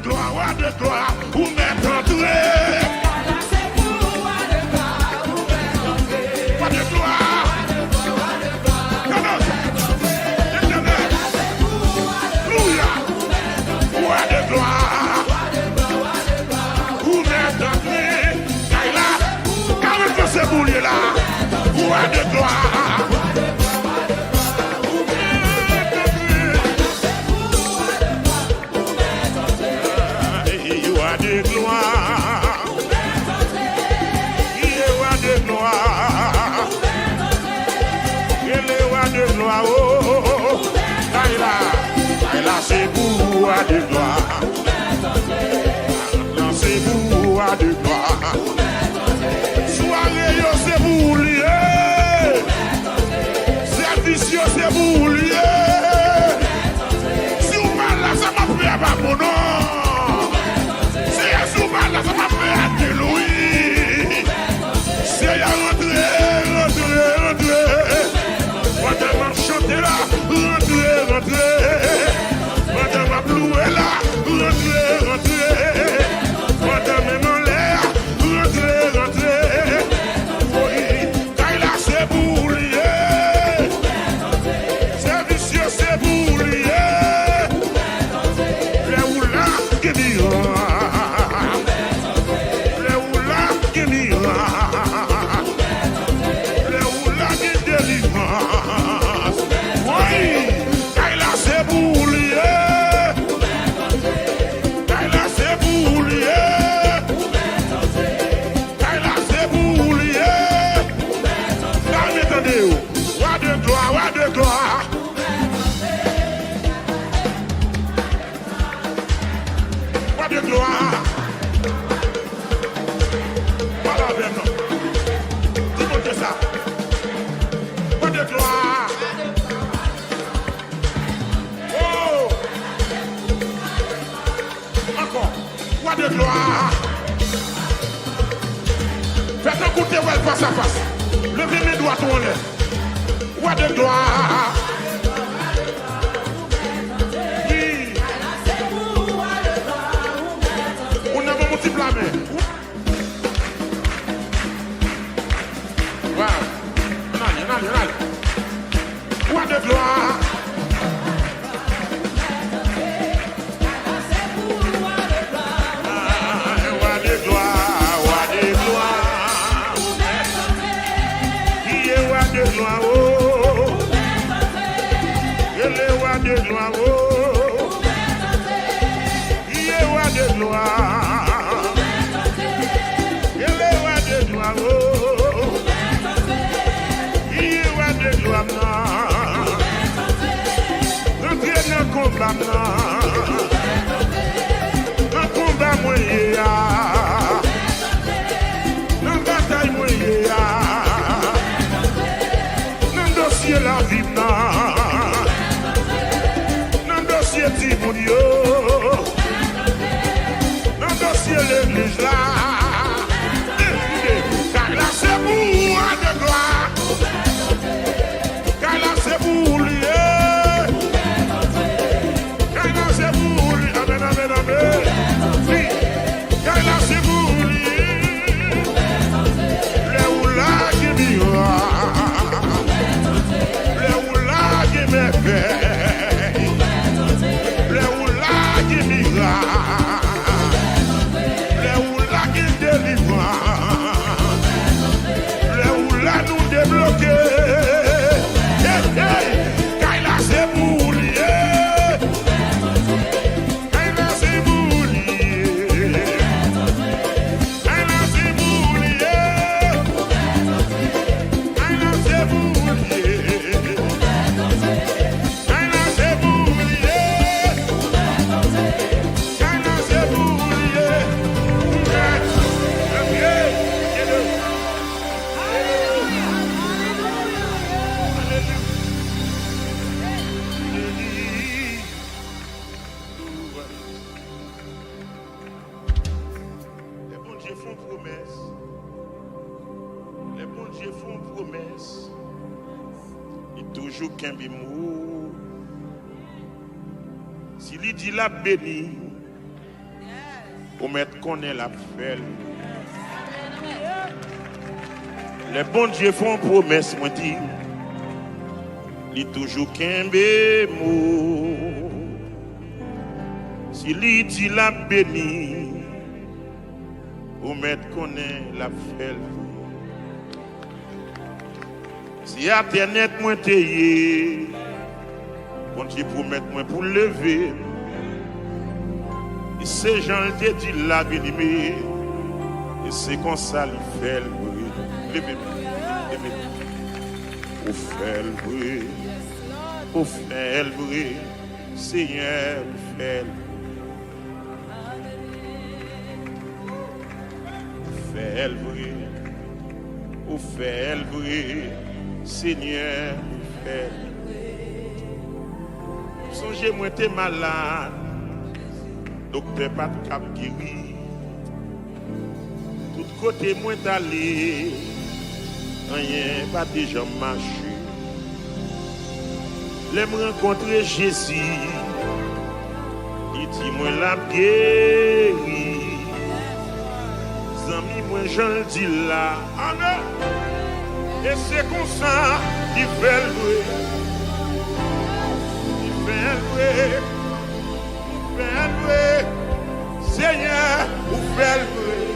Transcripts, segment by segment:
roi de gloire, où m'est entré. Roi de gloire. Alléluia. Roi de gloire. Où m'est entré. Kaila. Quand ce boulier là. Roi de gloire. C'est vous à de gloire. C'est vous à de gloire. Soirée, c'est vous lié. Service, c'est vous lié. Si vous parlez là, ça m'a fait à mon nom. Si vous parlez là, ça m'a fait à Louis. C'est à rentrer. Madame chanter là, rentrer. Madame a bloué là, rentrez. Madame est en l'air, rentrez. Oui, Kaila c'est boulier. Service c'est boulier. Les oula qui m'ira. Les oula qui m'ira. Les oula qui délivre. Oui, Kaila c'est boulier. Roi de gloire. Roi de gloire. Voilà avec nous. Dis-moi ça. Roi de gloire. Oh. Encore. Roi de gloire. Faites un coup de voile face à face. Levez mes doigts tournés. Roi de gloire. Oui. On a mon petit blâmé. Wow. Allez. Roi de gloire. Un combat moyen, un bataille moyen, un dossier la vie, un dossier Timounio, un dossier l'église là. Car là c'est vous de gloire, car là c'est vous lié. Toujours qu'un bimou. S'il dit la béni, Ou mettre qu'on est la fête. Les bons dieux font promesse, moi dis. Il toujours qu'un mot. Si lui dit la béni, ou mettre qu'on est la fête. Si Internet moi t'ayé, bon Dieu promet moi pour lever. Et ces gens te dit la béni, et c'est comme ça il fait le bruit. Levez-vous. Pour faire le bruit, pour faire le bruit, Seigneur, fait le bruit. Pour faire le bruit, Seigneur, fait le bruit. Songez, moi, t'es malade, docteur pas de cap guéri. Tout côté, moi, t'allé. Rien, pas déjà marché. L'aime rencontrer Jésus. Il dit moi la guéri. Zami moi j'en dis là. Amen. Et c'est comme ça qu'il fait le bruit. Il fait le bruit. Il fait le bruit. Seigneur, vous faites le bruit.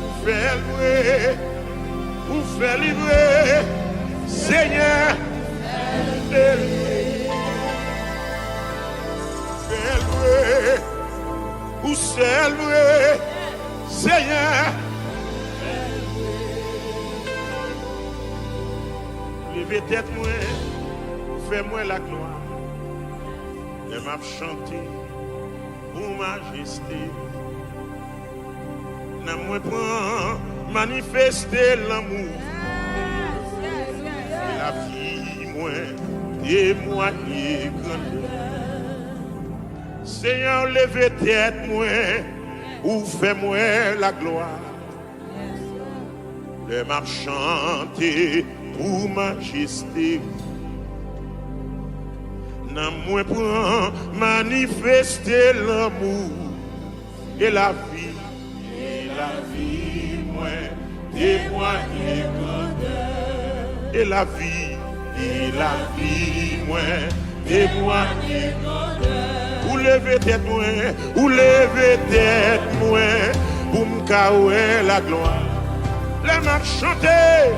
Vous faites le bruit. Vous faites livrer, Seigneur, faites livrer, vous célébrer, Seigneur. Levez tête moi, fais-moi la gloire, et m'a chanté pour majesté. N'a moi prend manifester l'amour et la vie moins témoigner grandeur. Seigneur, levez tête moins ou fais-moi la gloire. Le m'a chanter pour majesté. N'a moins prend manifester l'amour et la vie. Témoigner grandeur et la vie, moins témoigner grandeur. Ou levez tête moins, pour m'caouer la gloire. Les mains chanter,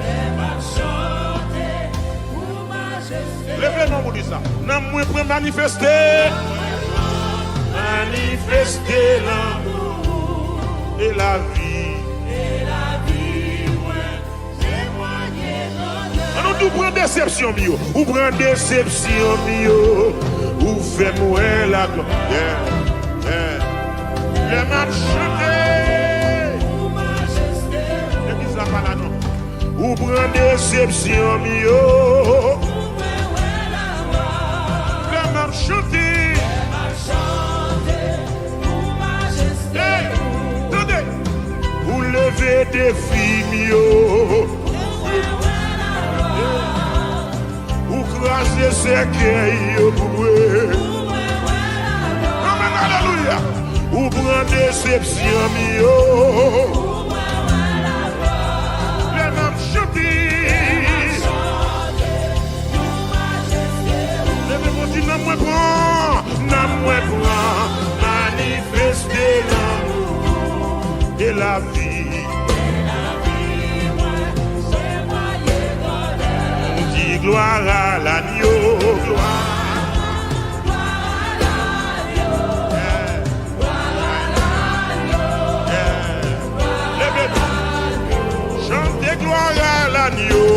pour majesté. Levez-moi pour dire ça. N'a moins pour manifester l'amour et la vie. Nous prenons déception, ou prenons déception, ou fais-moi la gloire. Les mains chantées, ou prenons déception, les mains chantées, ou lever des filles, grâce c'est qu'il Amen, alléluia. Ou prend déception, les mêmes chanter. Les mêmes dit, n'a moins prend, manifester l'amour et la vie. Gloire à l'agneau, gloire à l'agneau, levez-vous, chantez gloire à l'agneau,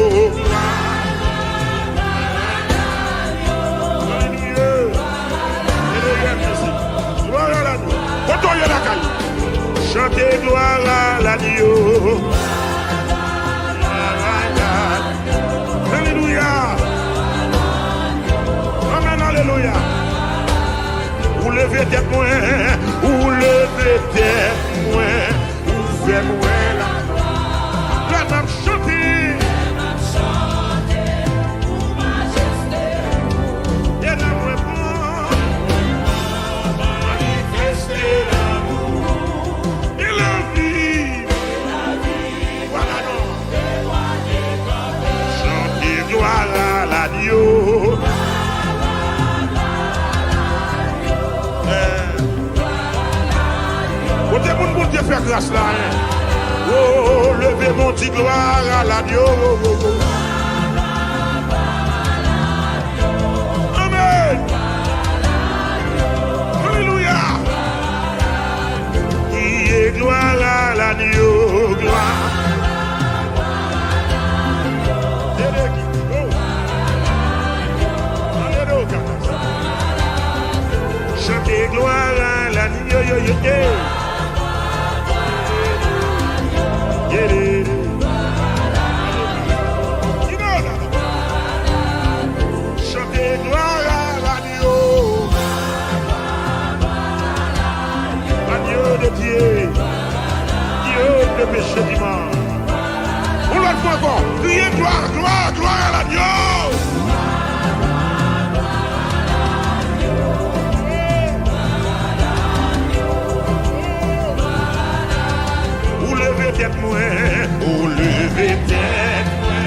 gloire à l'agneau, retournez la caille, chantez gloire à l'agneau. Amen, alléluia. Ou levez tête moins, ou levez tête moins, ou faites moins la gloire. La même chanter, pour majesté. Et la moins pour manifester l'amour. faire grâce là. Oh, levez mon petit gloire à l'agneau. Amen. Alléluia. Qui est gloire à l'agneau, gloire. Chantez gloire à l'agneau. Chantez gloire à l'agneau. Agneau de Dieu. Dieu de péché dimanche. On l'autre fois encore. Criez gloire, gloire, gloire à l'agneau. Tête moi, ou levez tête moi.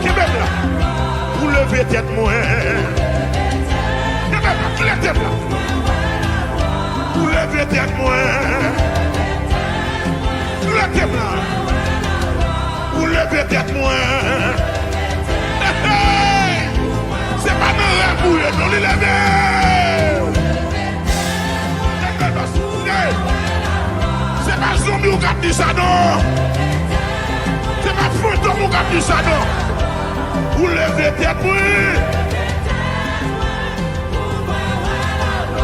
Québec là, ou levez tête moi. Québec là, qui la tête là? Ou levez tête moi. Qui la tête là? Ou levez tête moi. C'est pas dans la bouille, non les lever. C'est pas zombie ou gâte du ça non. C'est pas fantôme ou gâte du ça non. Vous levez tête pour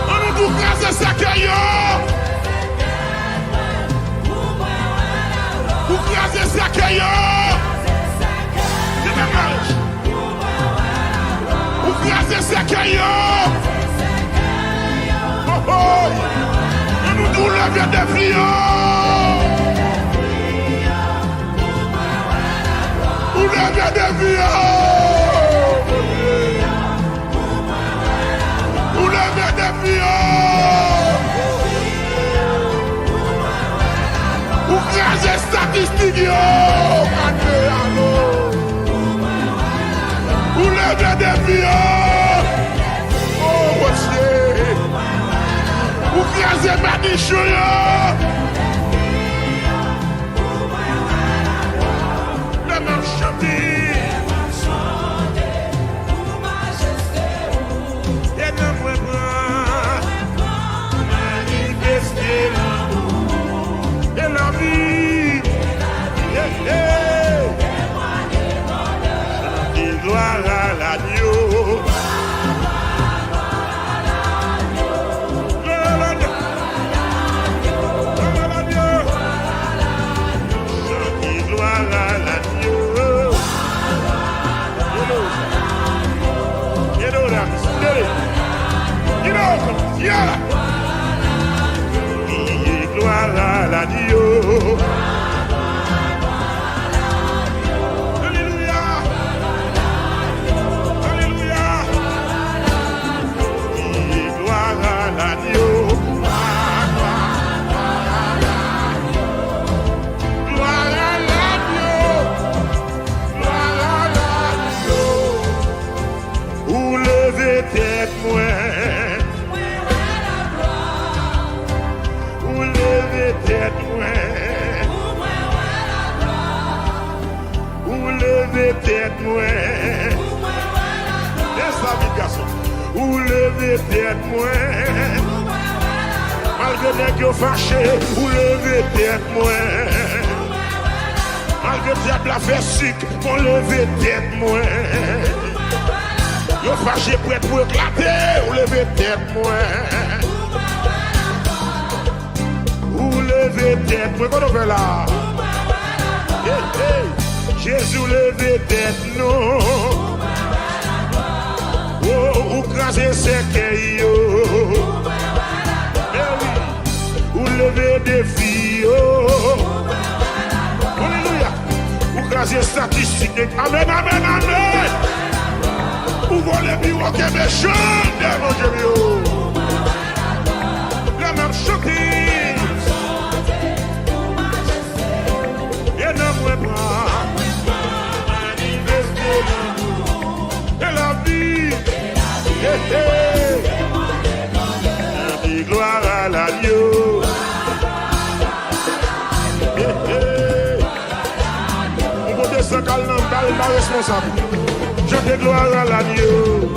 on nous tout craser ça caillou. Vous crasez ça caillou. C'est même mal. Vous crasez ça caillou. Oh oh. Nous levons des filles. Nous levons des filles. Nous levons des filles. Vous crasez statistiques. Vous levez des filles. Oh, monsieur. Vous crasez ma nichouille. Les mains chantées. Et ne moi pas manifester l'amour et la vie. Chantez gloire à l'agneau. Yeah. Gloire à l'agneau. Alléluia. Alléluia. Gloire à l'agneau. Gloire à l'agneau. Gloire à l'agneau. Où levez tête moi. Tête moi, ou levez tête moi, laisse la vie garçon, ou levez tête moi, malgré que vous fâchez, ou levez tête moi, malgré que diable a fait sucre, ou levez tête moi, vous fâchez prêt pour éclater, ou levez tête moi. Levez tête, moi qu'on fait là. Hey, hey. Jésus levez tête, non. Oh, ou crasez ses cailloux. Eh oui, ou levez des filles. Alléluia. Ou crasez statistiques. Amen, amen, amen. Ou volez bureaux qui est méchant, mon Dieu. La même choquée. Et la vie, gloire à l'agneau. responsable. Je te gloire à l'agneau.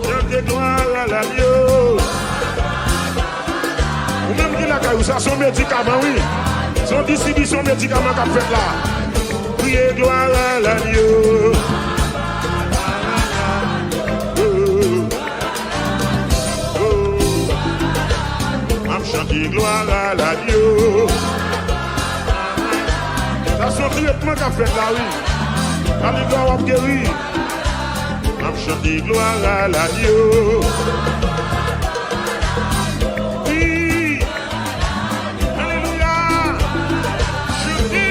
Je te gloire à l'agneau. Ou même qui la caillou, ça son médicament, oui. Son distribution médicament qu'a fait là. Priez gloire à l'agneau. Chanter gloire à l'agneau. Ça son traitement qu'a fait là, oui. Alléluia, on guéri. On chanter gloire à l'agneau. Oui. Alléluia. Chanter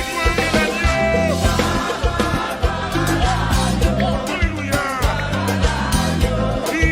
gloire à l'agneau. Alléluia. Oui.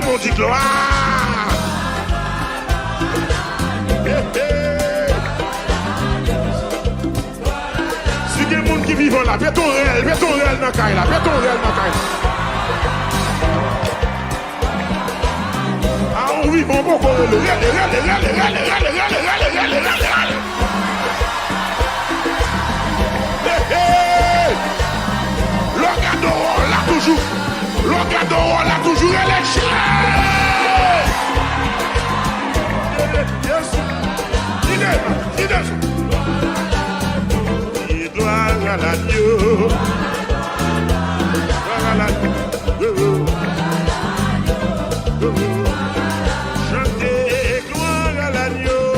On dit gloire. Si il y a des gens qui vivent là, fais ton réel dans la caille là, fais ton réel dans la caille. Ah, on vit bon beaucoup le regardons là toujours. L'orgador, on l'a toujours élevé. Yes. Gloire à l'agneau. Gloire à l'agneau. Chantez gloire à l'agneau.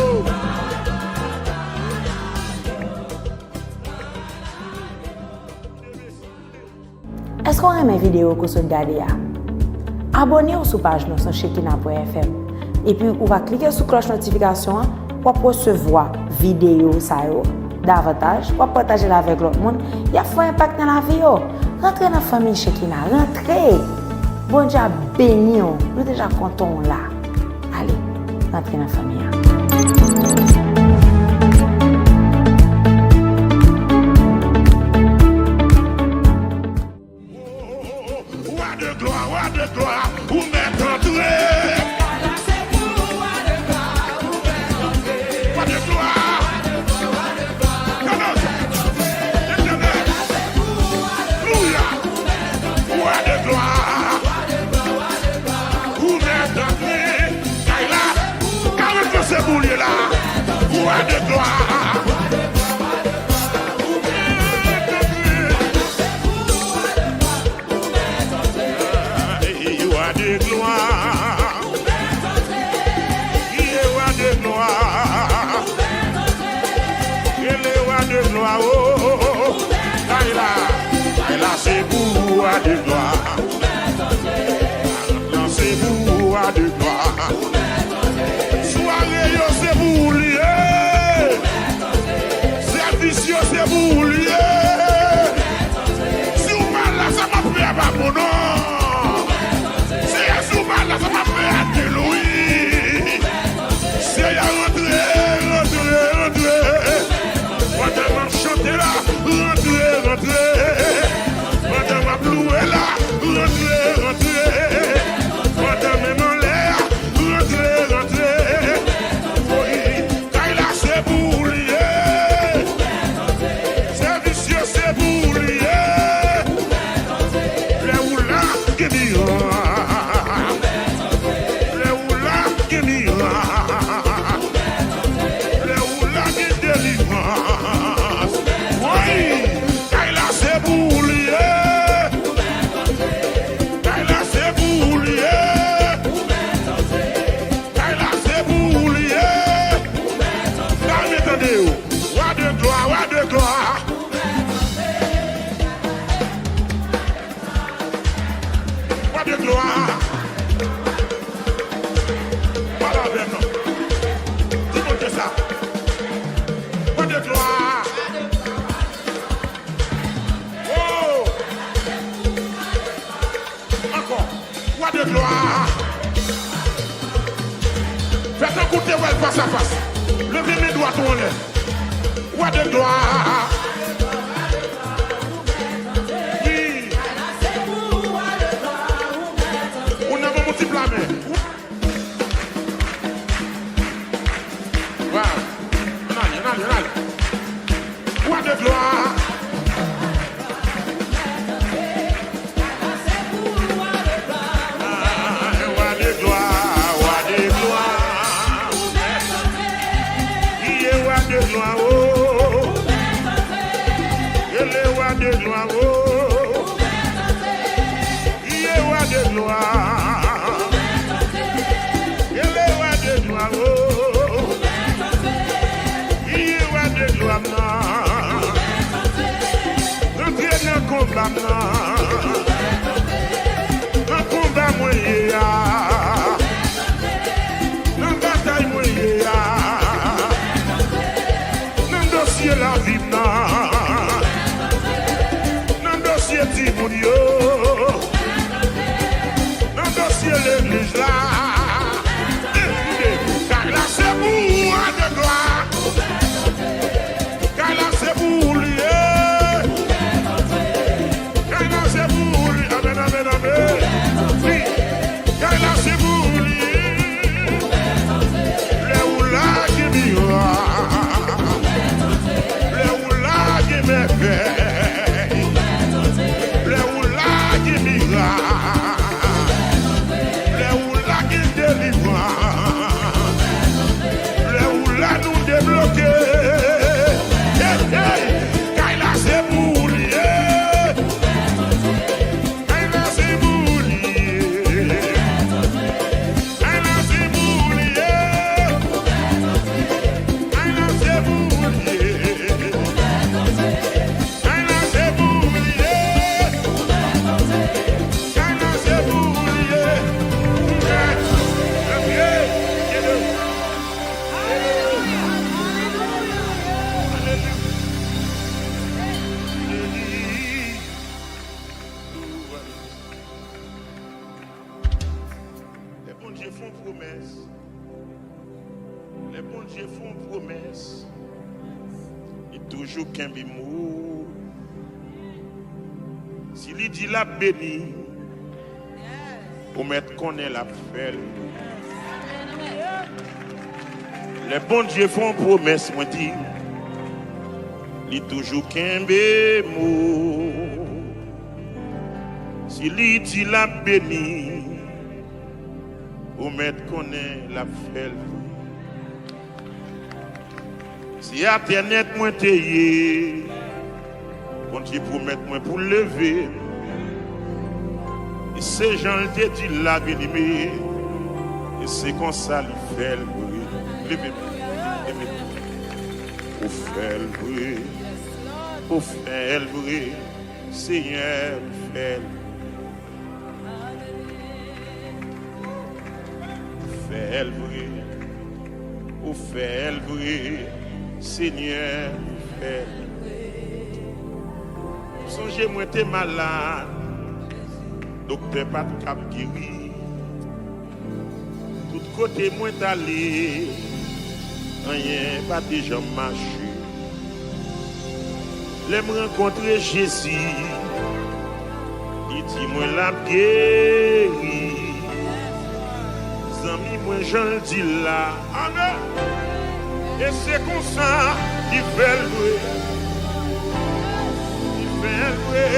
Est-ce qu'on aime mes vidéos que vous regardez? Abonnez-vous sur la page sur Shekinah.fm et puis vous va cliquer sur la cloche de notification pour recevoir vidéo davantage, pour partager avec l'autre monde. Il y a un impact dans la vie. Rentrez dans la famille Shekinah, rentrez. Bon Dieu béni, nous sommes déjà contents là. Allez, rentrez dans la famille. Si vous parlez là, ça m'a pris à mon nom. Si vous parlez Faites un coup de well face à face. Levez mes doigts tout en l'air. Roi de gloire. Oui. On a mon petit plat, mais. Wow. Allez. Roi de gloire. Un combat moyen, un bataille moyen, un dossier la vie, un dossier Timounio, un dossier l'église là, car là c'est pour de gloire, car là c'est pour lui. Les bons dieux font promesse. Et toujours qu'un bimou. S'il dit la béni, pour mettre qu'on est la fête. Les bons dieux font promesse, moi dis. Il toujours qu'un bémou. S'il dit la béni, pour mettre qu'on est la fête. Si Internet moi t'ayé, quand tu promet moi pour lever, et ces gens te dit la bien-aimé, et c'est comme ça il fait le bruit. Levez-moi, pour faire le bruit, pour faire le bruit, Seigneur fait le faire le bruit, pour faire le bruit, Seigneur fait le bruit. Songez-moi t'es malade, docteur pas de cap guéri. Tout côté moi t'allé, rien pas de jambes marcher. L'aime rencontrer Jésus, il dit moi la guéri. Zami moi j'en dis là, amen. Et c'est comme ça qu'il fait le bruit. Il fait le bruit.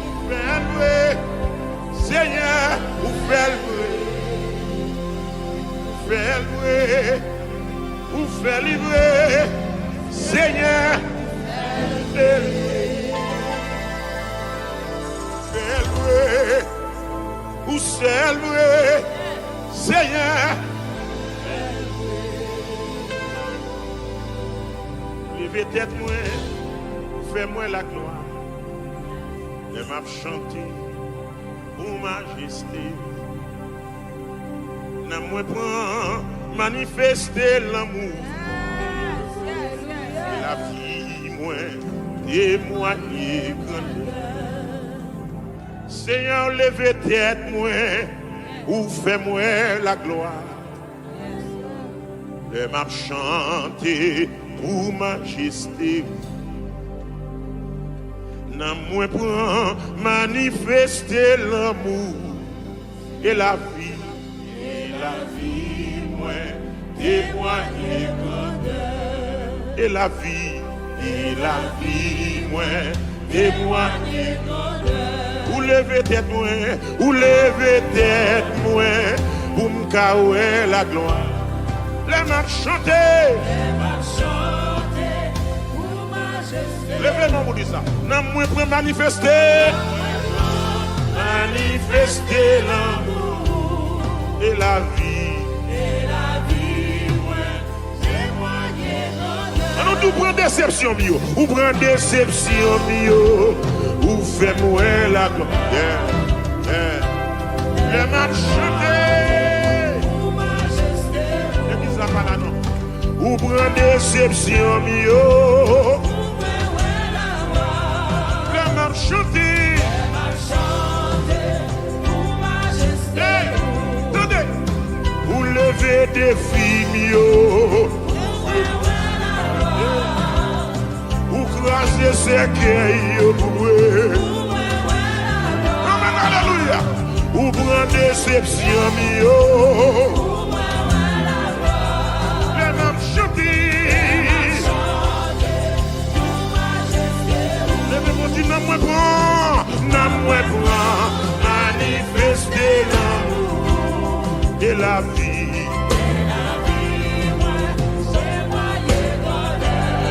Il fait le bruit. Seigneur, vous faites le bruit. Vous faites le bruit. Vous faites le bruit. Seigneur, vous faites le bruit. Vous faites le bruit. Vous faites le bruit. Seigneur, levez tête moi, fais-moi la gloire. Et m'a chanté pour majesté. N'a moi prend manifester l'amour. Et la vie moi témoigner grandeur. Seigneur, levez tête moi, ou fais-moi la gloire. Le m'a chanter pour majesté. Nan moi prend manifester l'amour et la vie moi témoigner grandeur et la vie moi témoigner grandeur. Ou lever tête moi pour m'kaouer la gloire. Les mains chanter pour majesté. Levez-moi pour dire ça. Non, moi pour manifester l'amour et la vie. Ouais, témoigner grandeur. On nous prend déception mio, ou prend déception mio, ou fait-moi la gloire. Les mains chanter pour majesté. Ou prend déception mio. Les mains chanter pour majesté. Tenez. Ou lever des filles mio. Ou craser ses cœurs pour eux. Amen, alléluia. Ou prend déception mio. Nan moi prend manifester l'amour et la vie.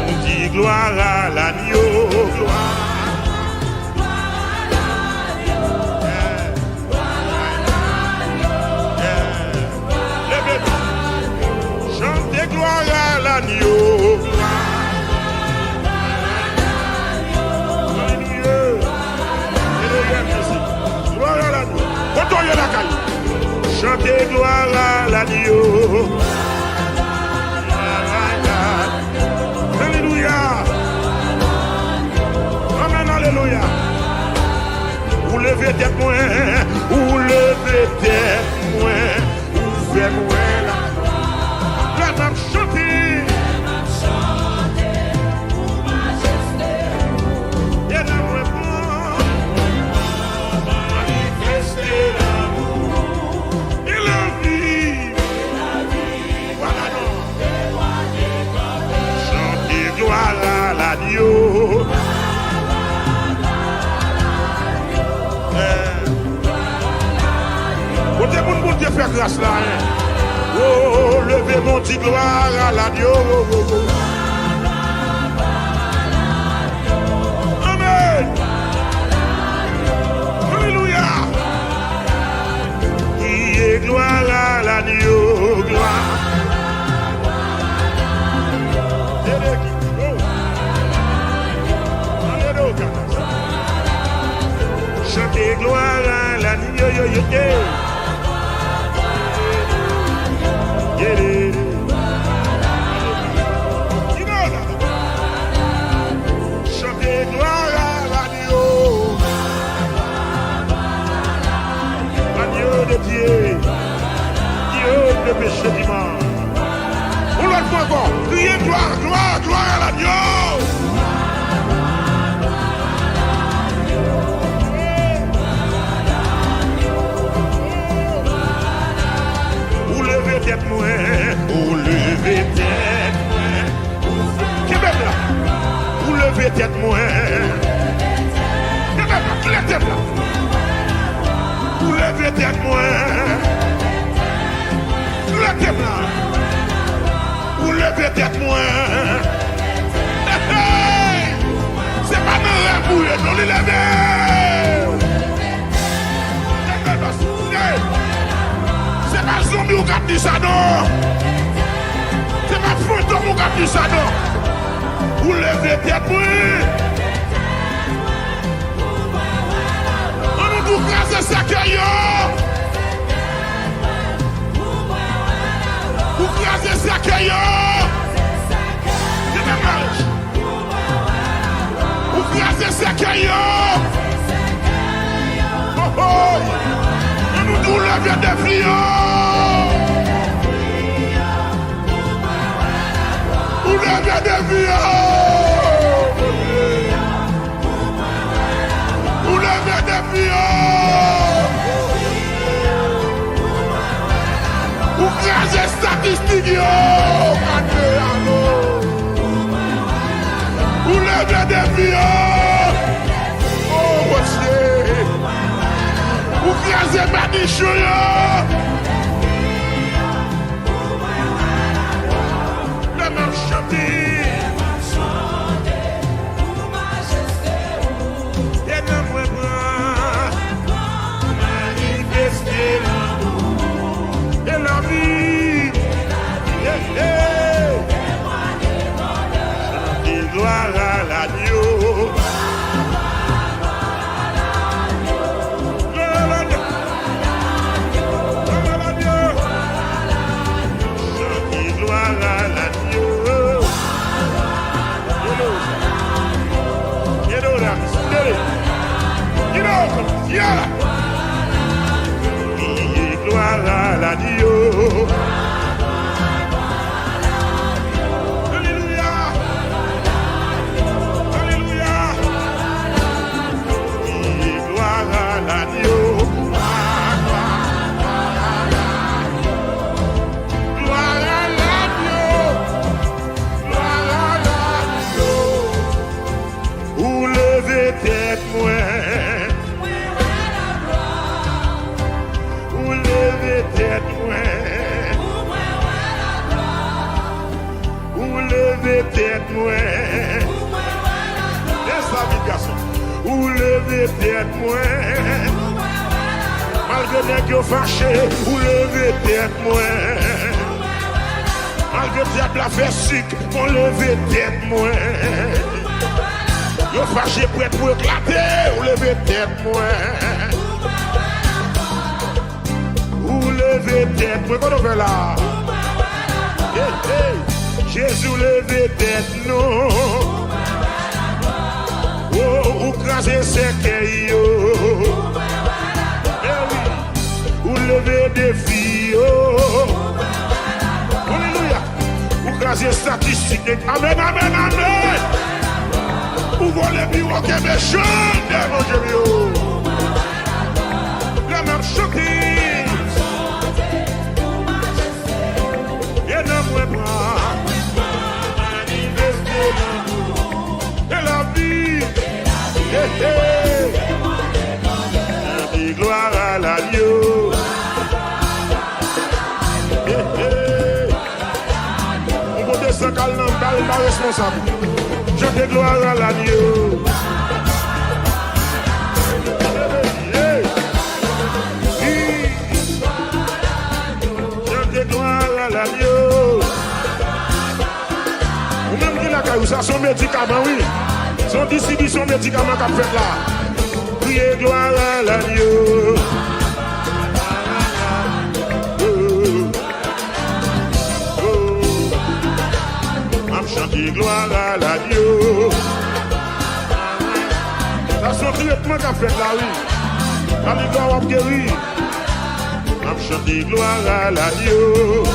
On dit gloire à l'agneau, gloire. Chantez gloire à l'agneau. Chantez gloire à l'agneau. Alléluia. Amen, alléluia. Ou levez tête moi, ou levez tête moi, ou fais-moi la même chanter. Pour majesté. Et la moi manifester l'amour et la vie. Voilà non. Chantez gloire à l'agneau. Côté pour Dieu faire grâce là. Oh, levez mon petit gloire à l'agneau. Amen. Alléluia. Et gloire à l'agneau, gloire. Chantez gloire à l'agneau. Chantez gloire à l'agneau. Agneau de Dieu. Dieu de péché dimanche. On l'autre fois encore. Criez gloire, gloire, gloire à l'agneau. Ou levez tête moi, ou levez tête moi. Québec là. Ou levez tête moi. Québec là, qui la tête là. Ou levez tête moi. Qui la tête là. Ou levez tête moi. C'est pas dans la boule, non les lever. C'est pas zombie ou gâte du ça non. C'est pas fantôme ou gâte du ça non. Vous levez tête moi. On nous dit grâce à ça que yo. Vous grâce à ça que yo. C'est même mariage. Vous grâce à ça que yo. Oh oh. On nous dit levez des vies. Vous levez des vies. Vous levez des vies. Vous crasez statistiques. Vous levez des vies. Oh, monsieur. Vous crasez ma niche. Les mêmes chanter. Et ne me pas manifester et la vie. Et gloire à l'agneau. Yeah. Gloire à l'agneau. Alléluia. Alléluia. Gloire à l'agneau. Gloire à l'agneau. Gloire à l'agneau. Ou levez tête moins. Tête moins. Ou levez tête moins. Laisse la vie, garçon. Ou levez tête moins. Malgré les gens fâchés, ou levez tête moins. Malgré diable la fait sick, on levez tête moins. Yo fâché prêt pour éclater, ou levez tête moins. Ou levez tête, moi qu'on fait là. Hey, hey. Jésus levez tête, non. Oh, ou crasez ses yo. Eh oui, ou levez des filles. Alléluia. Ou crasez statistiques. Amen, amen, amen. Ou volez bureau qui est méchant, mon Dieu. La même choquée. Et la vie, et gloire à l'agneau. On peut descendre calme, pas responsable. Je te gloire à l'agneau. Je te gloire à l'agneau. Ça son médicament, oui. Son distribution médicament qu'a fait là. Priez gloire à l'agneau. I'm chanter gloire à l'agneau. Ça son traitement qu'a fait là, oui. Alléluia, on guéri. I'm chanter gloire à l'agneau.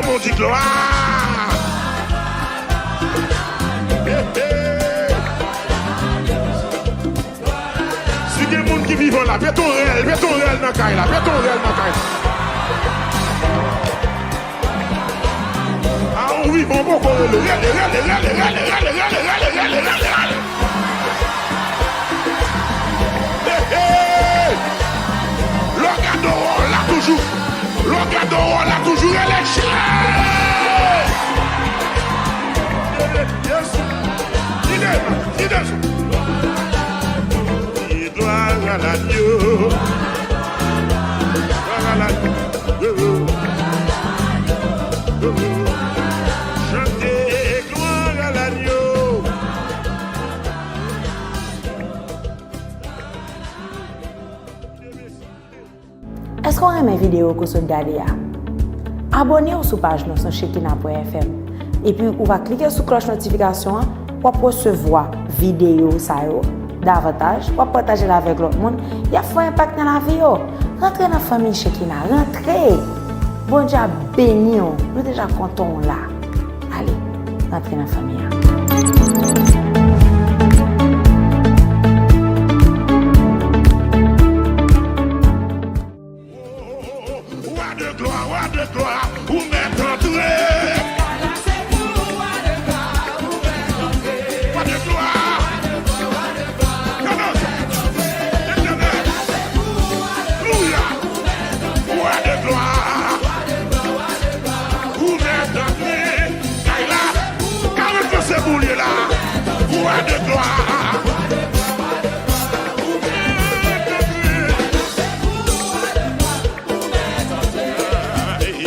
On dit gloire. qui vivent là, béton réel dans la caille là, béton réel dans la caille. Ah, on vit bon beaucoup, le cadeau là toujours, le cadeau là toujours, elle est chère. Gloire à l'agneau. Gloire à l'agneau. Chantez gloire à l'agneau. Est-ce qu'on aime mes vidéos que vous regardez? Abonnez-vous sur la page sur Shekina.fm et puis vous va cliquer sur la cloche de notification pour recevoir vidéo davantage, pour partager avec l'autre monde. Il y a un impact dans la vie. Rentrez dans la famille Shekina, rentrez. Bon Dieu béni, nous déjà contents là. Allez, rentrez dans la famille. Roi de gloire, où m'est entré. Roi de gloire,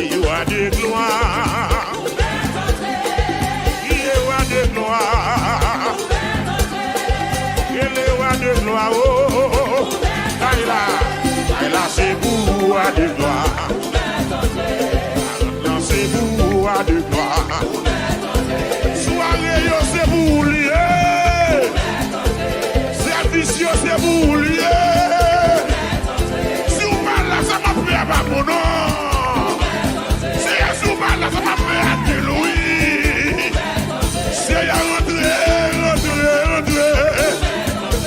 roi de gloire, il est roi de gloire, il est roi de gloire, oh, Kaila, c'est vous, roi de gloire, non, c'est vous, roi de gloire, soirée, c'est vous, lié. C'est vous lié. Si vous parlez là, ça m'a fait à mon nom. Si vous parlez là, ça m'a fait à Louis. C'est à rentrer.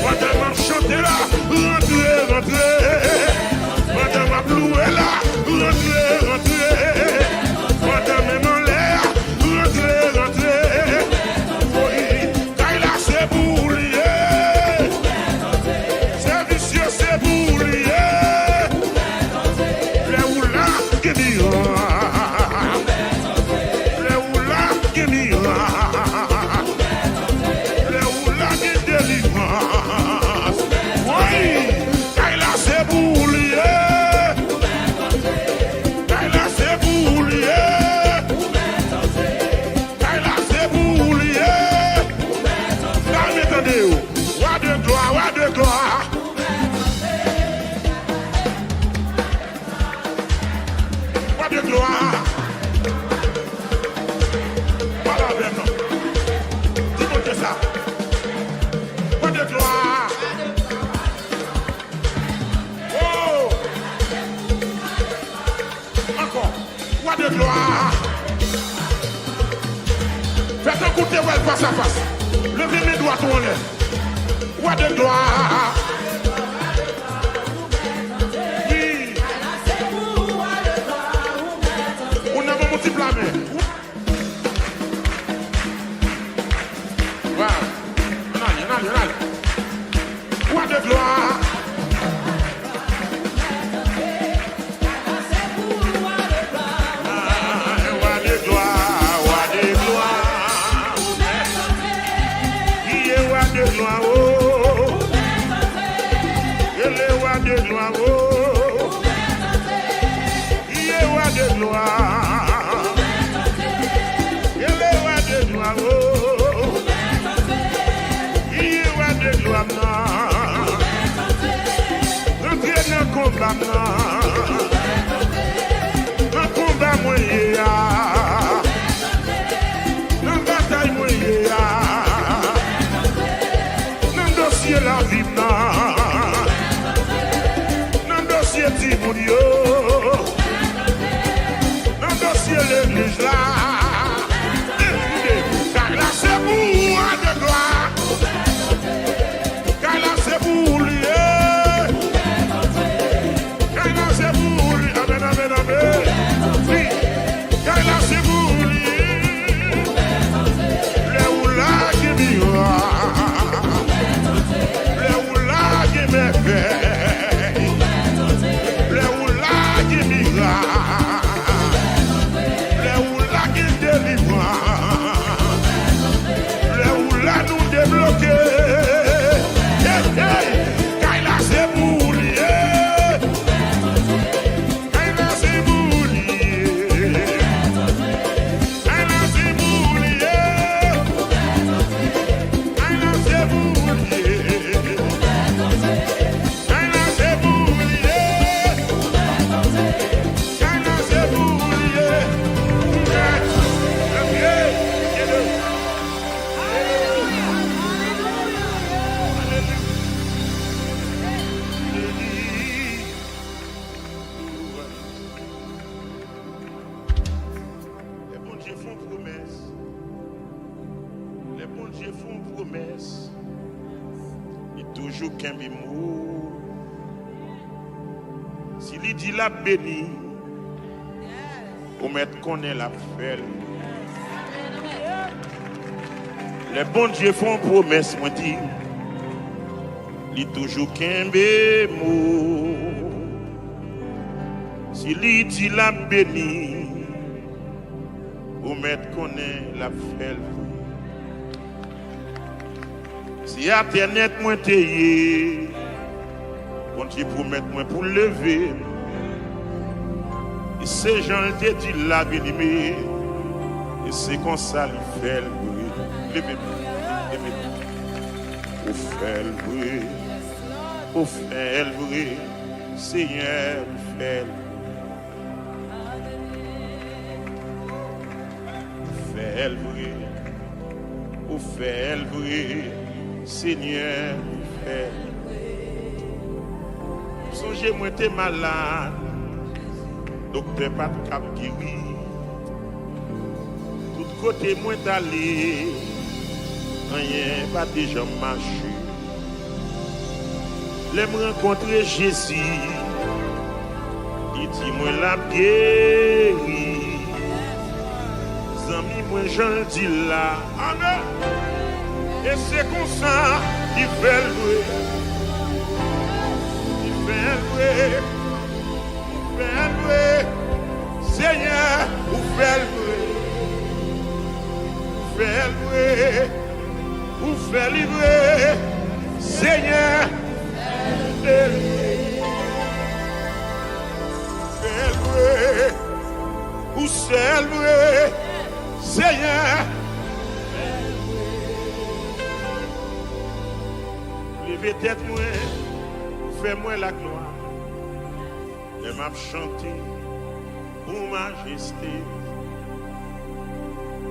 Madame m'a chanté là, rentrer. Madame m'a loué là, rentrer. Madame est en l'air, rentrer. Oui, Kaila, c'est vous lié. C'est pour lier les oula qui m'ira, les oula qui m'ira, les oula qui délivrance. Oui, Kaila c'est pour lier, Kaila c'est pour lier, Kaila c'est pour lier. Là, m'entendez-vous? Roi de gloire. De gloire. Voilà avec nous. Dis-moi ça. Roi de gloire. Oh. Encore. Roi de gloire. Faites un coup de well face à face. Levez mes doigts tournés. Roi de gloire. Roi de gloire. Roi de gloire. Il est roi de gloire. Il est roi de gloire. Il est roi de gloire. Il est roi de gloire. Un combat moyen, une bataille moyen, un dossier la vie, un dossier Timounio, un dossier l'église là. Car là c'est pour de gloire, car là c'est pour lier. toujours qu'un mot. Si lui dit la béni, pour mettre qu'on est la fête. Les bons dieux font promesse, moi dis, lui toujours qu'un mot. Si lui dit la béni, pour mettre qu'on est la fête. Si Internet moi t'ayé, quand tu promet moi pour lever, et ces gens te dit la bien-aimé, et c'est comme ça il fait le bruit. Levez-moi, au fait le bruit, au fait le bruit, Seigneur, au fait le bruit, au fait le bruit, Seigneur, au fait le bruit. Songez, moi t'es malade, docteur pas de cap guéri. Tout côté moi t'allé, rien pas déjà marché. L'aime rencontrer Jésus, il dit moi la guéri. Zami moi j'en dis là, amen. Et c'est comme ça qu'il fait le bruit. Seigneur, vous faites le vous faites livrer, Seigneur, vous célébrer, Seigneur. Levez tête moi, fais-moi la gloire. Je m'a chanté pour majesté.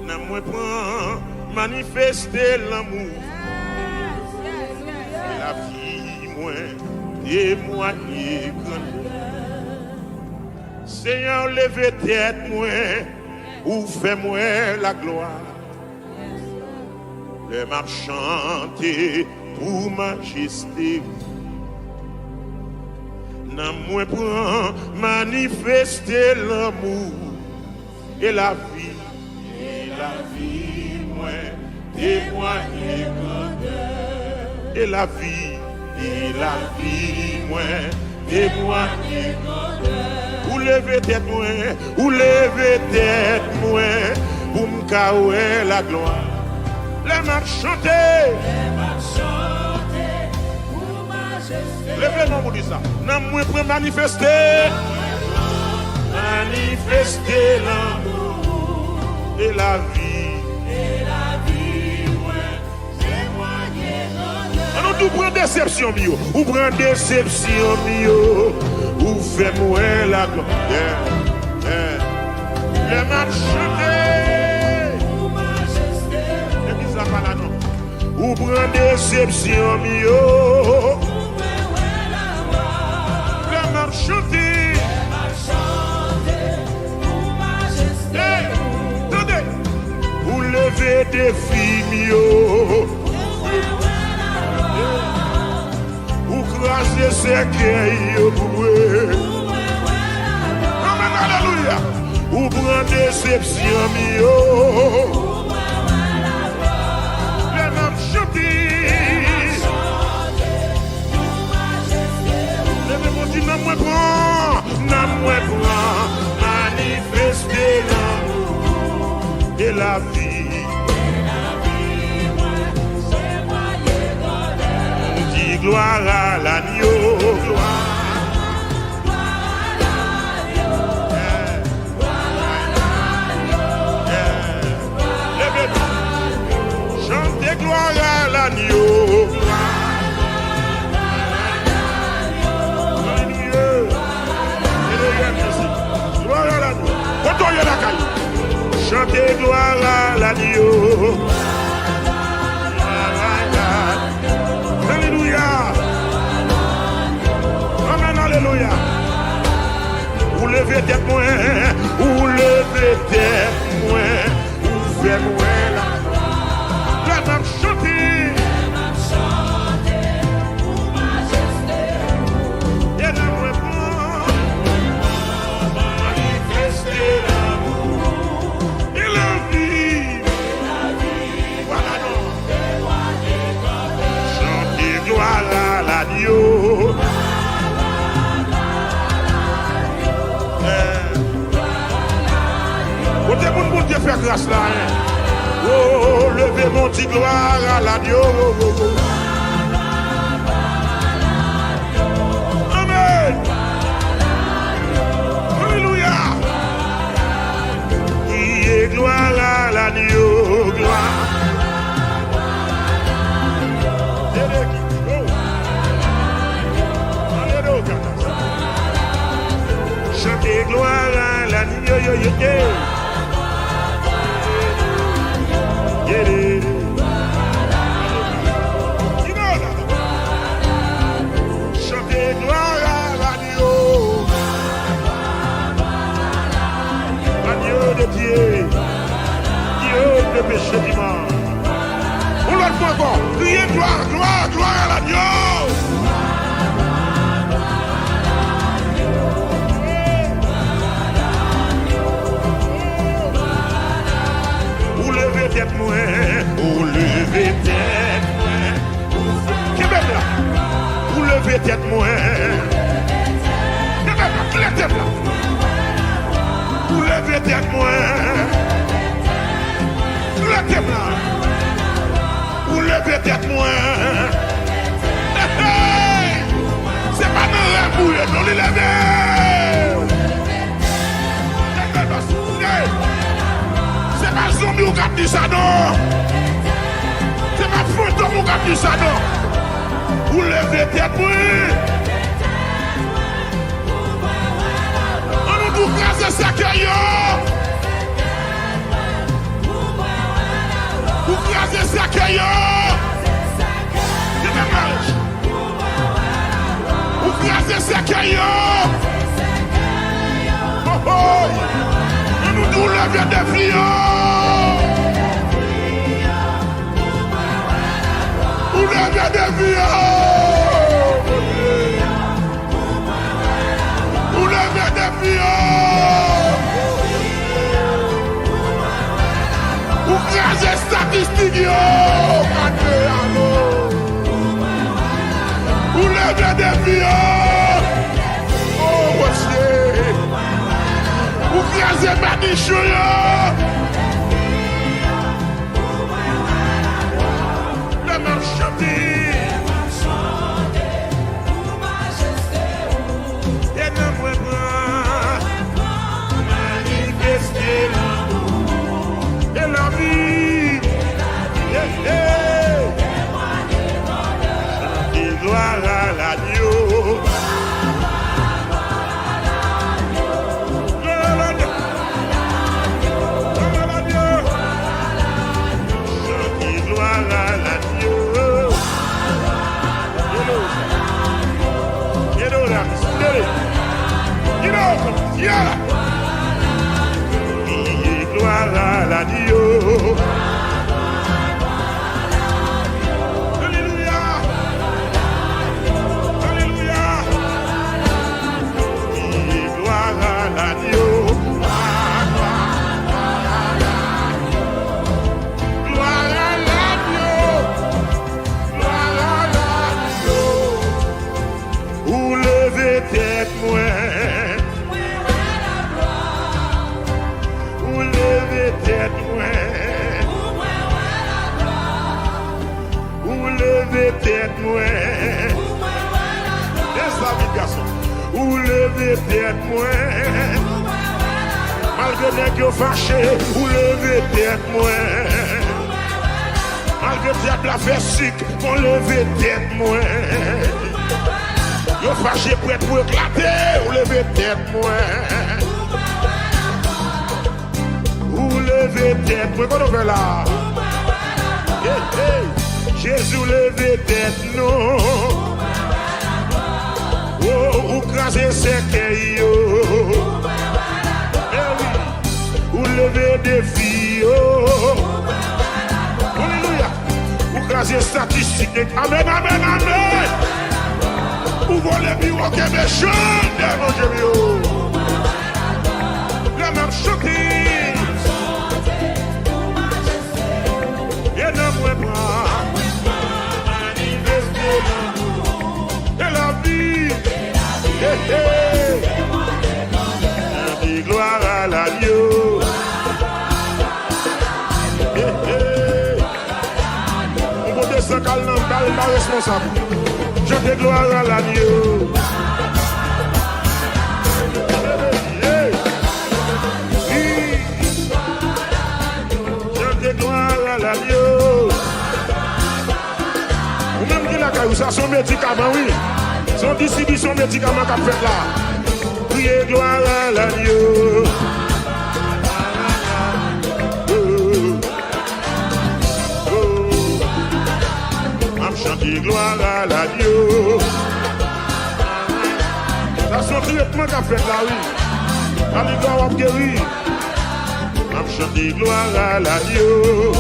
N'a moi prend manifester l'amour. Et la vie moi témoigner grandeur. Seigneur, levez tête moi, ou fais-moi la gloire. Je m'a chanté pour majesté. N'a moi pour manifester l'amour et la vie moi témoigner grandeur et la vie moi témoigner grandeur. Ou levez tête moi pour me caouer la gloire. Les mains chanter levez-moi pour dire ça. N'a moi pour manifester l'amour et la vie ouais, témoigner grandeur. On nous prend déception mio, ou prend déception mio, ou fait-moi la gloire. Les mains chanter pour majesté. Et qui ça pas là non. Ou prend déception mio. Chanter, pour majesté. Attendez, vous levez des filles, vous crasez ces cueils, amen, alléluia. Vous prenez déception, les mêmes chanter. N'a moi prend manifester l'amour et la vie on dit gloire à l'agneau, gloire à l'agneau, chantez gloire à l'agneau. Chantez gloire à l'agneau. Alléluia. Amen, alléluia. Vous levez tête moi, vous levez tête moi, vous faites moi la gloire. La même chanter. grâce là. Oh, levez mon petit gloire à l'agneau. Amen. Alléluia. Et gloire à l'agneau, gloire. Chantez gloire à l'agneau. Chantez gloire à l'agneau. Agneau de Dieu. Dieu de péché du monde. On l'autre fois encore. Criez gloire, gloire, gloire à l'agneau. Tête moi, ou lever tête moi. Québec là, ou lever tête moi. Québec là, qui la tête là? Ou lever tête moi. Qui la tête là? Ou lever tête moi. C'est pas dans la boule, non les lever. C'est pas zombie ou gap du ça non. C'est pas fantôme ou gap du ça non. Vous levez tête pour on nous dit grâce à Sakayo. Vous grâce à Sakayo. C'est même mariage. Vous grâce à Sakayo. Oh oh. Nous levons des filles. Nous levons des filles. Nous levons des filles. Nous crasez statistiques. Nous levons des filles. Oh, monsieur. Ou krasez Badichou yo. Le même chanter. Et ne moi pas manifester l'amour et la vie. Chantez gloire à l'agneau. Yeah. Gloire à l'agneau. Alléluia. Alléluia. Gloire à l'agneau. Gloire à l'agneau. Gloire à l'agneau. Ou levez tête moi. Tête moi. Ou levez tête moi. Laisse la vie garçon. Ou levez tête moi. Malgré les gens fâchés. Ou levez tête moi. Malgré le diable a fait sick. Ou levez tête moi. Yo fâché prêt pour éclater. Ou levez tête moi. Ou levez tête, moi qu'on fait là. Hey, hey. Jésus levez tête, non. Oh, ou crasez sec, yo. Ou levez des filles, alléluia. Ou crasez statistiques. Amen, amen, amen. Ou volez bureau qui est méchant, mon Dieu. La même choquée. Et la vie, gloire à l'agneau. responsable. Chantez gloire à l'agneau. Chantez gloire à l'agneau. Ou même qui la caillou, ça son médicament, oui. Son distribution médicament qu'a fait là. Priez gloire à l'agneau. Chanter gloire à l'agneau. Ça son traitement qu'a fait là, oui. Alléluia, on guéri. On chanter gloire à l'agneau.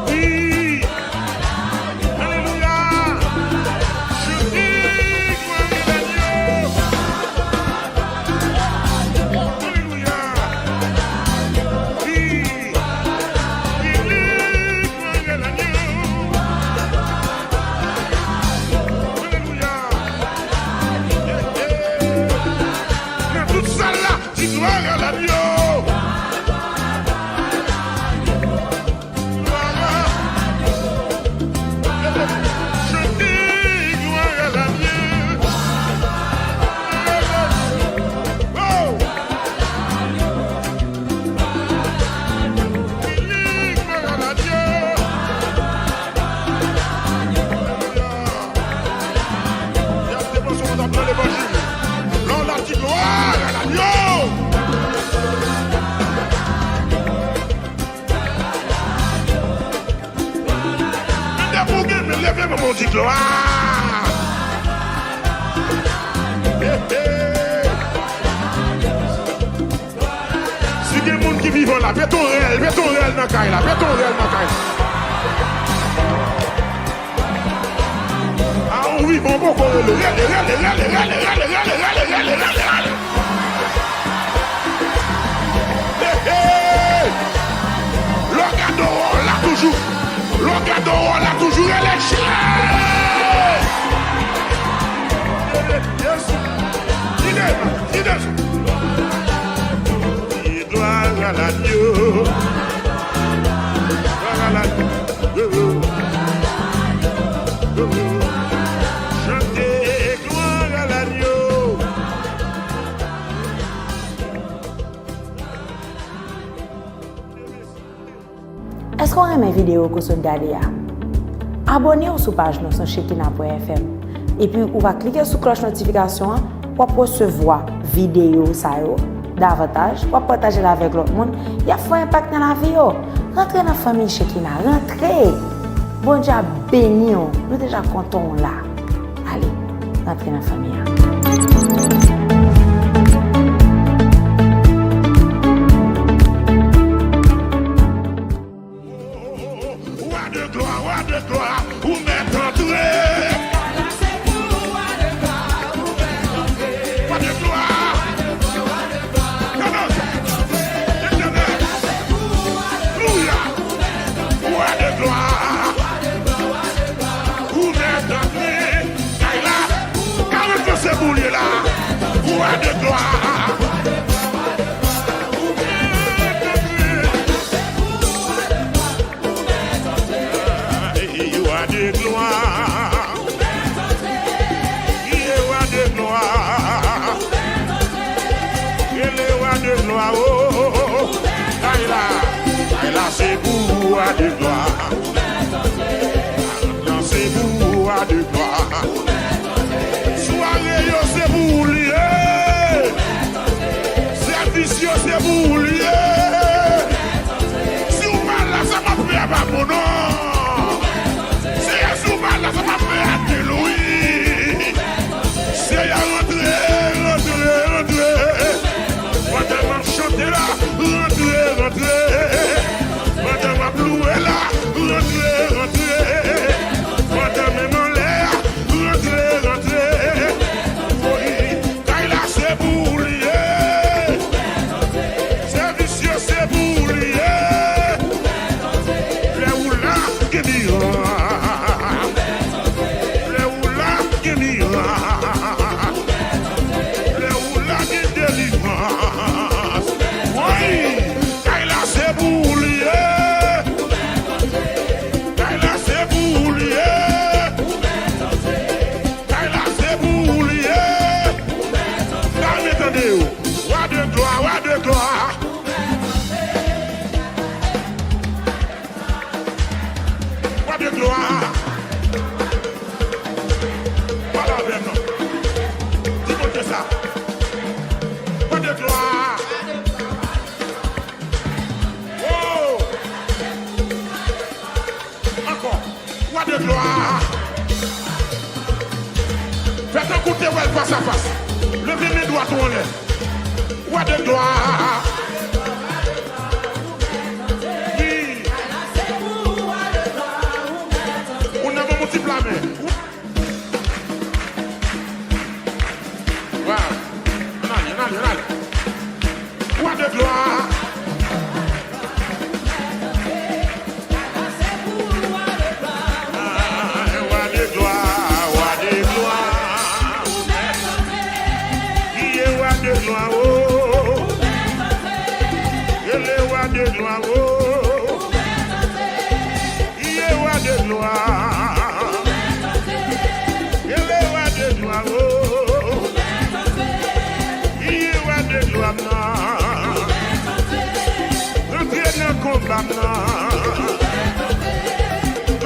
Oui. Alléluia. Chanter gloire à l'agneau. Alléluia. Oui. Gloire à l'agneau. Je dis gloire à l'agneau. Oh. Gloire à l'agneau. Il y a des personnes qui ont appelé l'évangile. L'on a dit gloire à l'agneau. Levez mon dit gloire. Si il y a des gens qui vivent là, mettons réel dans la caille là, mettons réel dans la caille. Ah, on vit bon beaucoup de le cadeau là toujours. Le cadeau, on l'a toujours éléché. Gloire à l'agneau. Gloire à l'agneau. Chantez gloire à l'agneau. Est-ce qu'on aime mes vidéos que vous regardez? Abonnez-vous sur la page sur Shekinah.fm et puis vous va cliquer sur la cloche de notification pour recevoir vidéo davantage, pour partager avec l'autre monde. Il y a un impact dans la vie. Rentrez dans la famille Shekinah, rentrez. Bon Dieu béni, nous déjà contents là. Allez, rentrez dans la famille. de gloire. You are de gloire. You are de gloire. You are de gloire. Oh, Kaila, c'est vous de gloire. Non, c'est vous de gloire. Soirée, c'est vous lié. face à face. Levez mes doigts en l'air. Roi de gloire. Oui. On a mon petit plat, mais. Wow. Allez. Roi de gloire.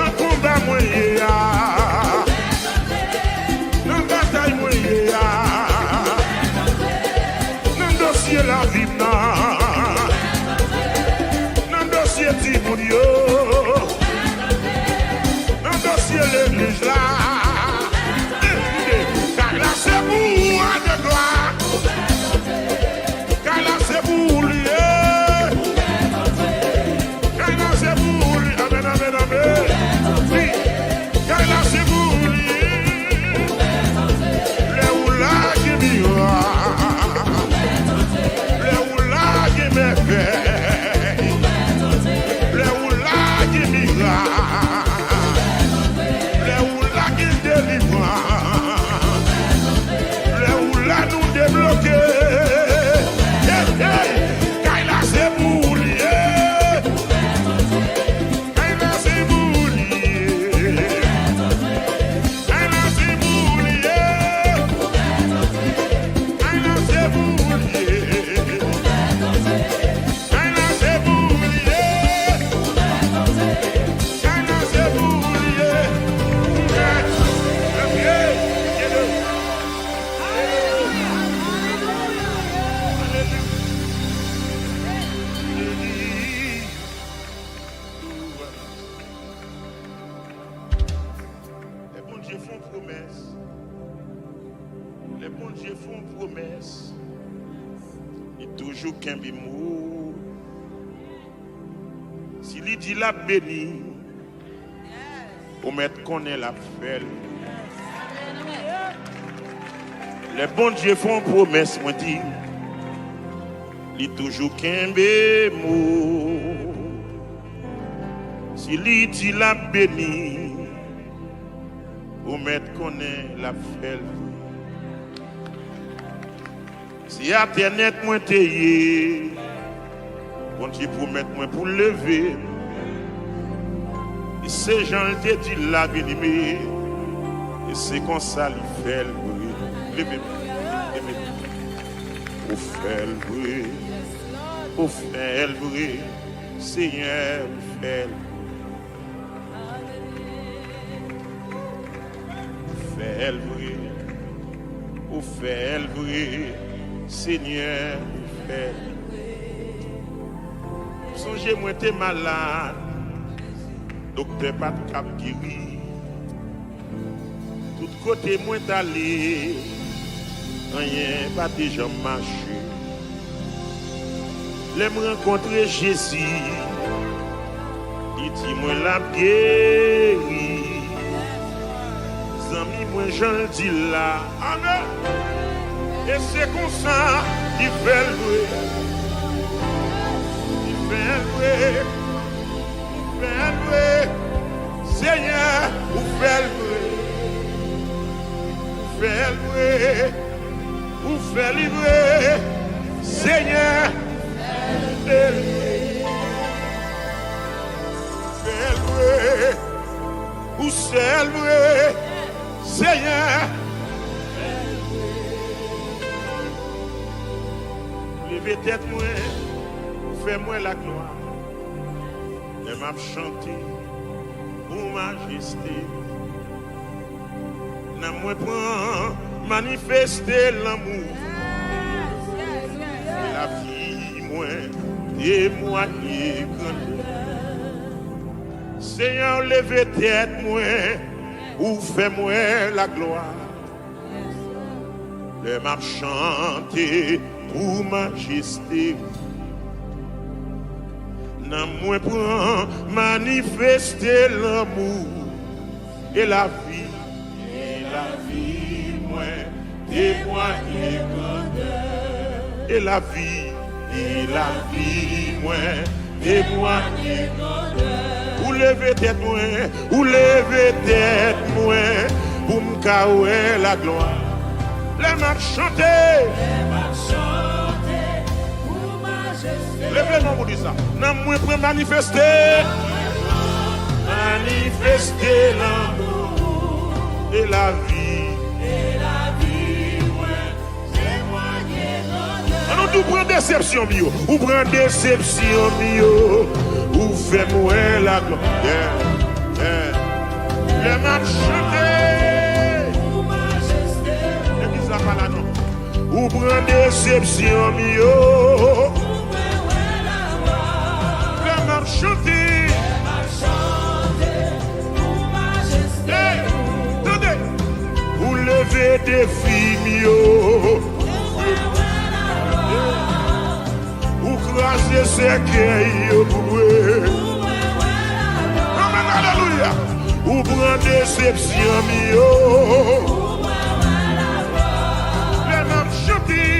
Un combat moyen, une bataille moyen, un dossier la vie, un dossier Timounio, un dossier l'église là. Car là c'est pour de gloire, car là c'est pour lui. Les bons dieux font promesse. Et toujours qu'un bimou. S'il dit la béni, pour mettre qu'on est la fête. Les bons dieux font promesse, moi dis. Il toujours qu'un bémou. S'il dit la béni, pour mettre qu'on est la fête. Si Internet moi t'ayé, bon Dieu promet moi pour lever. Et ces gens te dit la bien-aimé, et c'est comme ça il fait le bruit. Levez-moi, pour faire le bruit, pour faire le bruit, Seigneur, fait le bruit. Faire le bruit, pour faire le bruit. Seigneur, fait. Songez-moi, t'es malade, docteur pas de cap guéri. Tout côté, moi t'allé, rien pas de jambes marcher. L'aime rencontrer Jésus, il dit moi la guéri. Zami, moi j'en dis là, amen. Et c'est comme ça qu'il fait le bruit. Il fait le bruit. Il fait le bruit. Seigneur, vous faites le bruit. Vous faites le bruit. Vous faites le bruit. Seigneur, vous faites le bruit. Vous faites le bruit. Vous faites le bruit. Seigneur, levez tête moi, fais-moi la gloire. Et m'a chanté pour majesté. N'a moi prend manifester l'amour. La vie moi témoigner grandeur. Seigneur, levez tête moi, ou fais-moi la gloire. les m'a chanté pour majesté. Nan moi pour manifester l'amour et la vie, moi témoigner grandeur. Et la vie, moi témoigner grandeur. Ou lever tête moi, pour m'kaouer la gloire. Les m'a chanté pour majesté. Levez-moi pour dire ça. Nan moi pour manifester l'amour et la vie, ouais, témoigner grandeur. On nous prend déception mio, ou prend déception mio, ou fait moi la gloire. Les m'a chanté pour majesté. Et qui ça pas là non? Ou prend déception mio, les m'a chanté. Lever des filles, ou craser ses cueils, amen, alléluia, ou prendre déception, les mêmes chanter,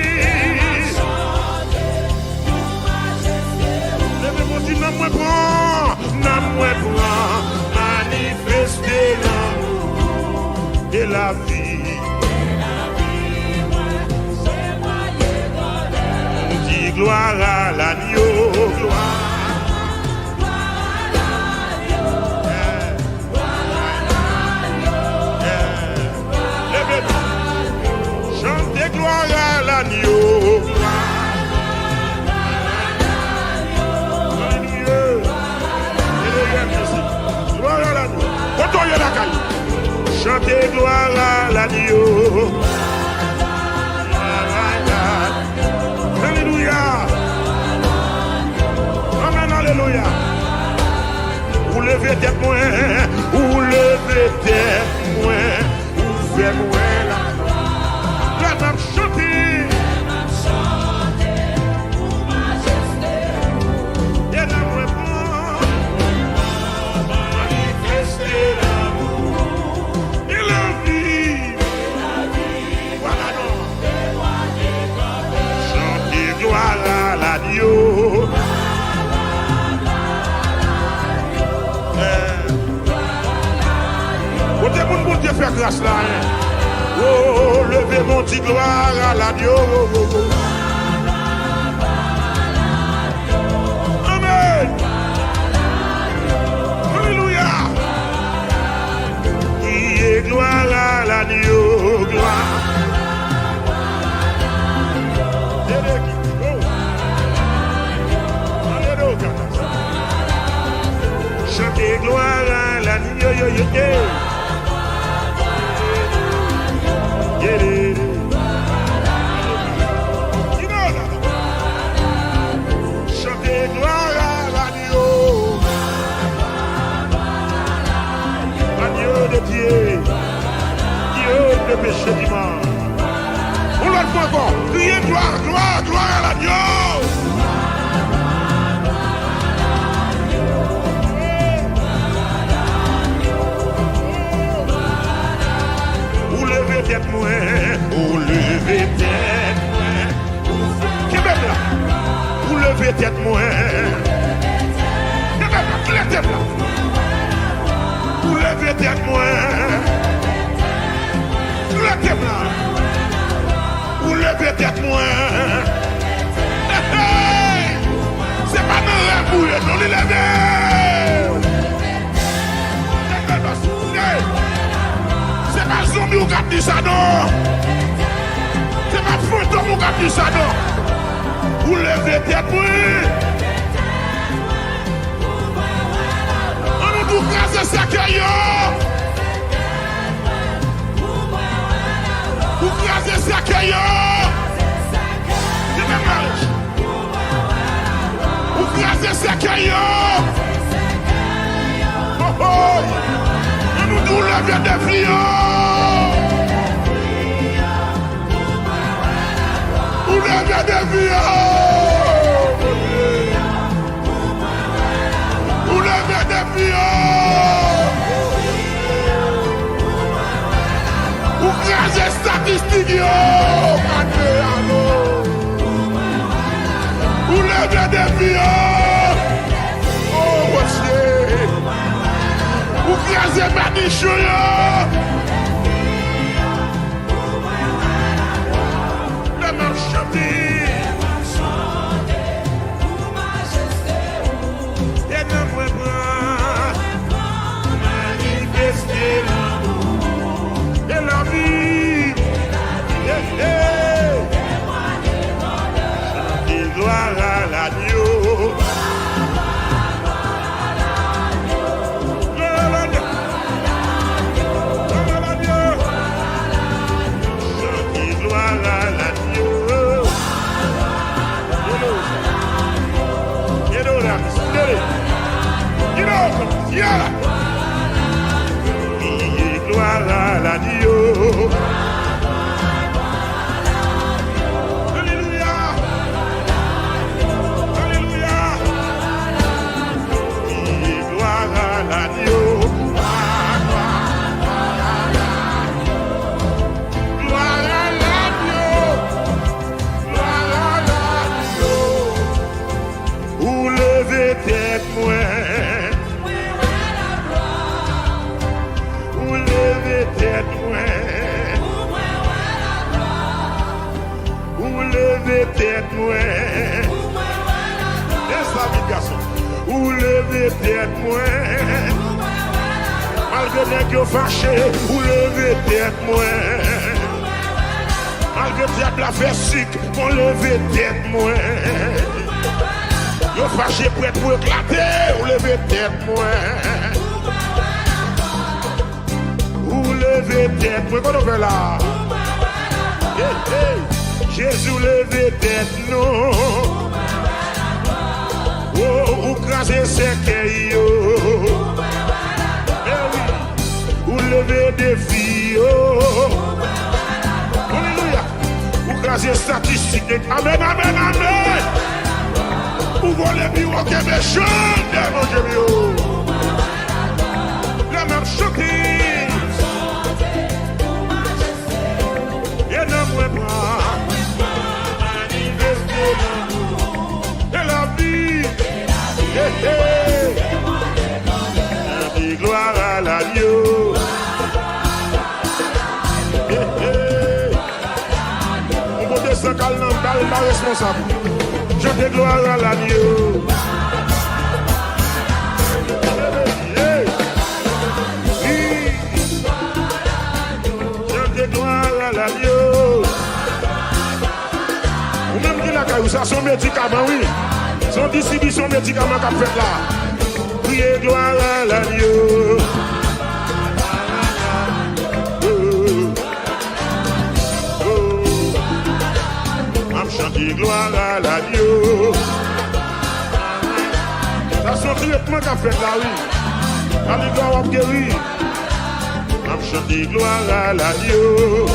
les mêmes dire, n'a moi prend, manifester l'amour et la vie. Gloire à l'agneau, gloire à l'agneau, levez-vous, chantez gloire à l'agneau, gloire à l'agneau, retournez la caille, chantez gloire à l'agneau. Alléluia. Ou levez tête moi, ou levez tête moi, ou faites moi la m'a chanté pour majesté. Et la moi manifester l'amour et la vie. Voilà non. Chantez gloire à l'agneau. Pour Dieu faire grâce là. Oh, levez mon petit gloire à l'agneau. Amen. Alléluia. Il est gloire à l'agneau. Gloire. Chantez gloire à l'agneau. Chantez gloire à l'agneau. Agneau de Dieu, Dieu de péché dimanche. On l'autre fois encore, criez gloire, gloire, gloire à l'agneau. Ou levez tête moi, ou levez tête moi. Qui est là? Ou levez tête moi. Qui est là? Qui est tête là? Ou levez tête moi. Qui est tête là? Ou levez tête moi. C'est pas dans la boule, non les lever. C'est pas zombie ou gâte du ça non. C'est pas fantôme ou gâte du ça non. Vous levez tête moi. On nous tout craser sa caillou. Vous crasez sa caillou. C'est même mariage. Vous crasez sa caillou. Oh oh. On nous tout lever des flics. Ou craser statistique yo. Ou lever des vies. Oh, monsieur. Ou craser Manichou yo. Les mêmes chanter. Et ne me prend. Manifester l'amour. Et la vie. Chanter gloire à l'agneau. Yeah. Gloire à l'agneau. Alléluia. Alléluia. Gloire à l'agneau. Gloire à l'agneau. Gloire à l'agneau. Ou levez tête moins. Tête moins. Ou lever tête moins. Laisse la vie garçon. Ou lever tête moins. Malgré les qui ont fâché. Ou lever tête moins. Malgré diable la fait sick. Ou lever tête moins. Ils ont fâché pour être éclater. Ou lever tête moins. Ou lever tête, moi qu'on fait là. Hey, hey. Jésus lever tête, non. Oh, ou craser cercueil, oh. Eh oui. Ou lever des filles, oh. Alléluia. Ou craser statistique. Amen, amen, amen. Ou voler bureau qui est méchant, mon Dieu. La même chanter. Et la vie, et gloire à l'agneau. On peut descendre calme, responsable. Je te gloire à l'agneau. Je te gloire à l'agneau. Ça son médicament, oui. Son distribution médicament qu'a fait là. Priez gloire à l'agneau. I'm chanter gloire à l'agneau. Ça son traitement qu'a fait là, oui. Alléluia, on guéri. I'm chanter gloire à l'agneau.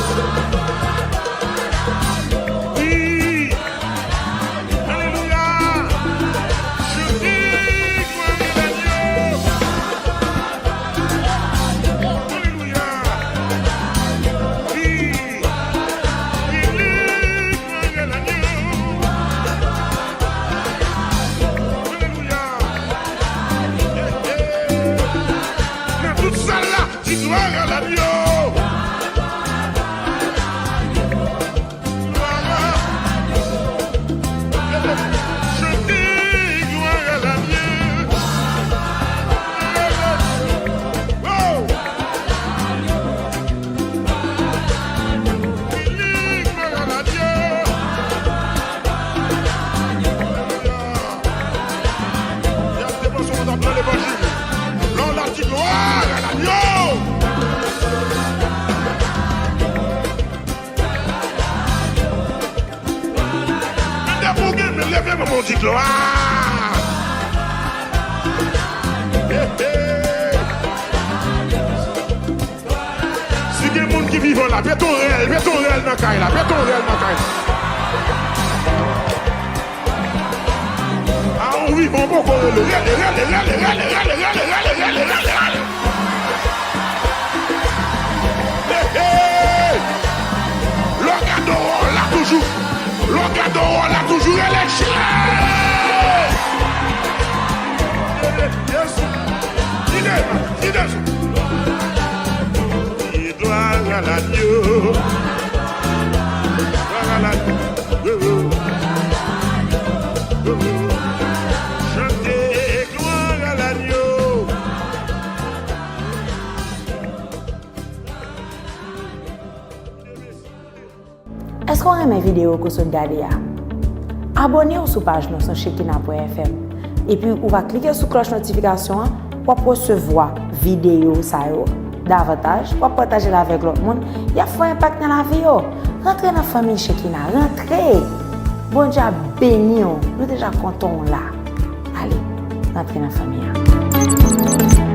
On dit gloire. Si il y a des gens qui vivent là, béton réel dans la caille là, béton réel dans la caille. Ah, on vit bon beaucoup le réel. Hey, hey. l'agneau. Gloire à l'agneau. Chantez gloire à l'agneau. Est-ce qu'on aime vidéo que vous regardez? Abonnez-vous sur la page sur Shekinah.fm et puis vous va cliquer sur la cloche notification pour recevoir vidéo davantage, pour partager avec l'autre monde. Il y a un impact dans la vie. Rentrez dans la famille Shekinah, rentrez. Bon Dieu béni, nous déjà contents là. Allez, rentrez dans la famille.